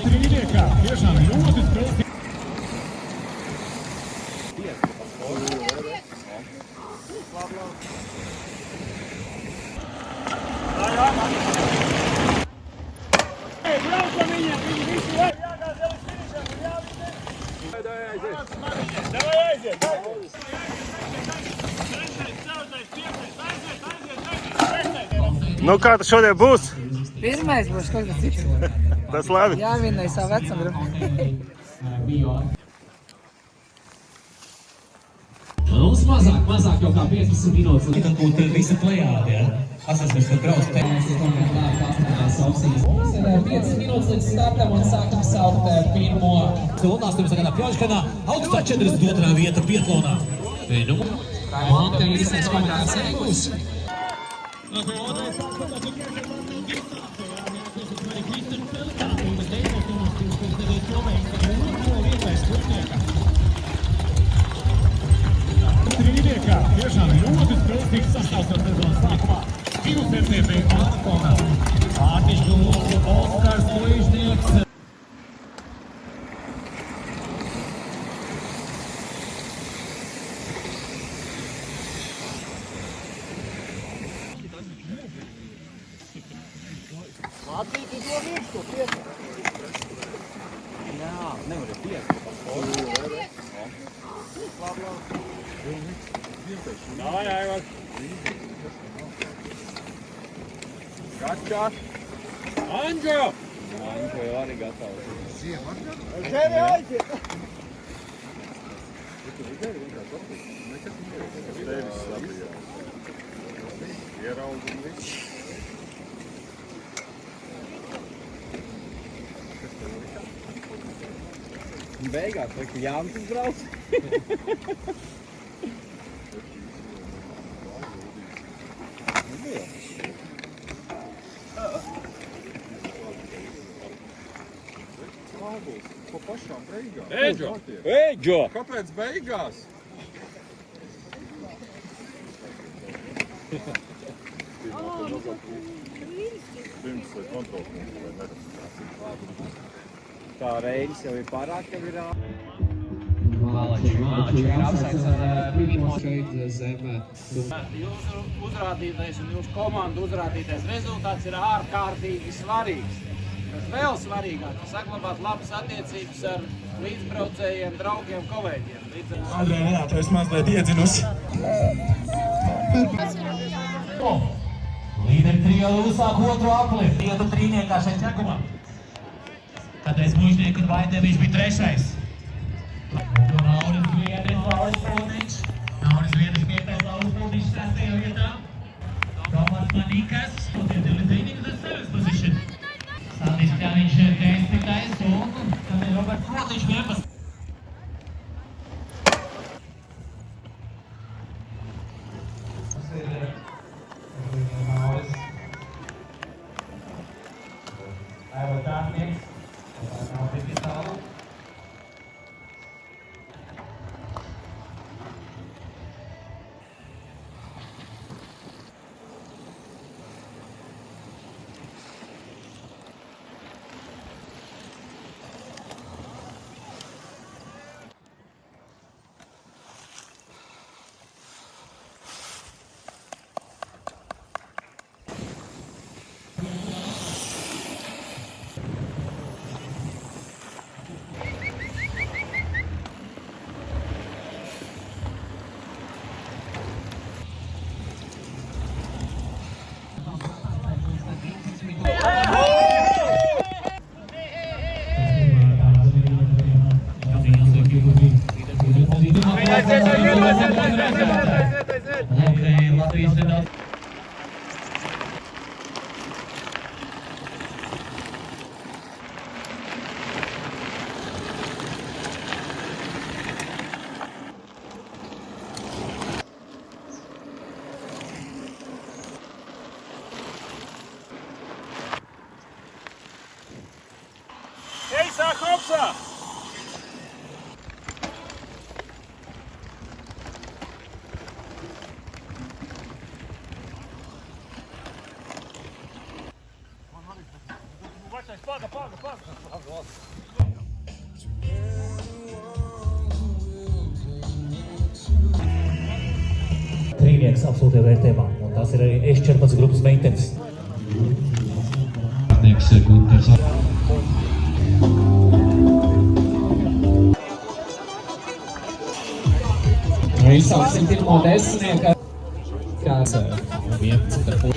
Trīniekā tiešām ļoti spēcīgi. Braucam viņiem, viņi visi var jāgāz jau uz finišam un jāviņ. Davai aiziet! Nu kā tas šodien būs? Pirmais būs kaut kas cits. Tas labi. Jāvinnēja savu vecumu. Mums mazāk jau kā 15 minūtes. Tad būtu visa plejāde, ja? Asasnes, kad brauc pēc. Mums ir 5 minūtes līdz startam un sākam saukt pirmo. Skolonās pirms gadā Pļauškanā, augstā 42. vieta Pietlonā. Monte Līsnes pagrās Eigus. Trīniekā tiešām ļoti spēcīgs sastāvs ar sezonas sākumā. Divsērnieki Antona, Ātiņš Gulus, Oskars Līžnieks. Latvijas ir to virsku, piesaka. Jā, nevar piesaka. Davai, Aivars! Kačās! Anģo! Anģo jau arī gatavs. Žēri aiziet! Tevis sabijā. Ieraugu un viss. Beigās, vai ka Jānis uzbrauc? Pa pašām beigās. Eģo! Eģo! Kāpēc beigās? Pirms kontrolpunktu vai nedas. Tā reinis jau ir pārāk, jau ir Malači ir apsaic ar pirmo šeit zem. Jūsu uzrādītais un jūsu komandu uzrādītais rezultāts ir ārkārtīgi svarīgs. Bet vēl svarīgāk ir saglabāt labas attiecības ar līdzbraucējiem, draugiem, kolēģiem. Andrei, Renāta, es mazliet iedzinusi. Līderi trijoli uzsāk otru apli. Ietu trīniekā šeit ķekumā. Kādreiz mužnieki un Vaidēviņš bija trešais. Nauris Viedris, Lauris Pūtiņš. Nauris Viedris, 5. Lauris Pūtiņš, 6. vietā. Tomas Manikas, potentially training the 7th position. Sandis Pļāniņš 10. un tad ir Roberts Pūtiņš 11. Tas ir Nauris. Aiva Kārtnieks. Eisā, hopsā! Trīnieks absolūtajā vērtībā, un tās ir arī S14 grupas meitenes. Gunters. Izsauksim pirmo desmitnieku, kāds 11.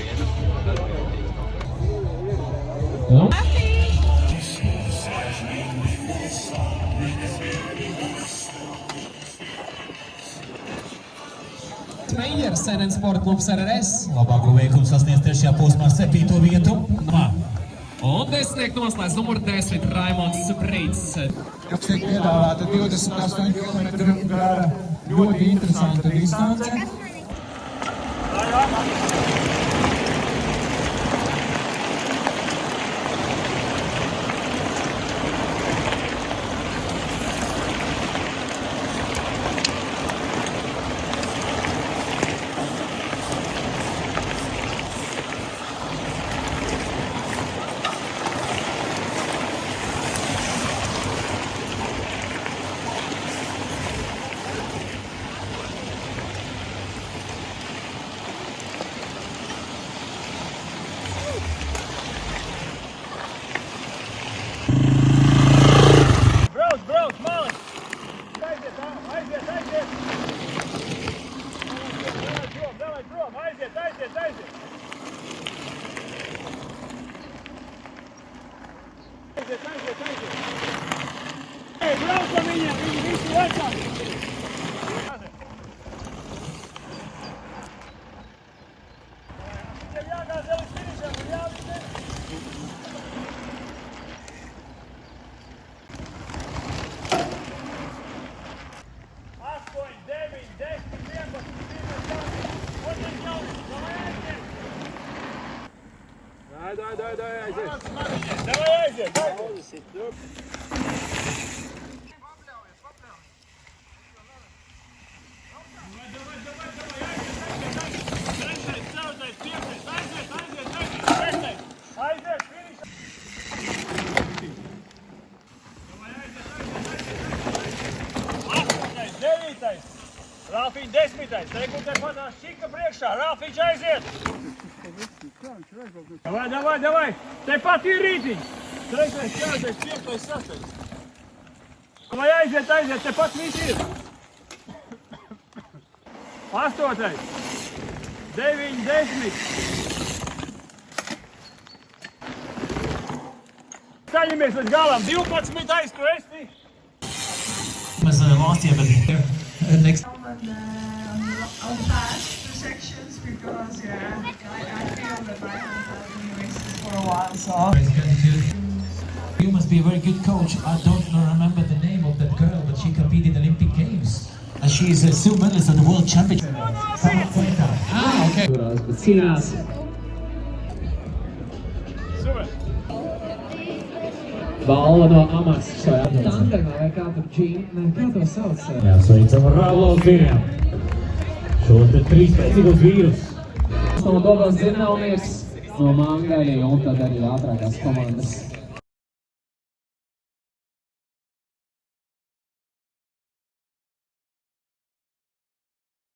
Meijers, CNN Sporta klubs RRS. Labāko veikumu sasniedz trešajā posmā 7. vietu. Un desmitnieku noslēdz numur 10 Raimonds Spreits. Jums tiek piedāvāta 28 km gara ļoti interesanta distance. Rāfiņ 10. Tegutē padās čika priekšā. Rāfiņš aiziet. Davai. Tepat ir rītiņš. 3., 4., 5., 6. Vai aiziet. Tepat viss ir. 8. 9, 10. Saņemies līdz galam. 12. Tu esi. Mēs lost you, but next. On the fast sections because I feel that I haven't been racing for a while, so. You must be a very good coach. I don't remember the name of that girl, but she competed in Olympic Games. And she is a silver medalist at the World Championship. Okay. Bet cīnās. Balva no Amas. Tandemā vai kā tur Džīna, kā to sauc? Jā, sveicam ar Lauzījām. Šos te 3 spēcīgos vīrus. No Dobas Zirnaunieks, no Mangaļa un tad arī ātrākās komandas.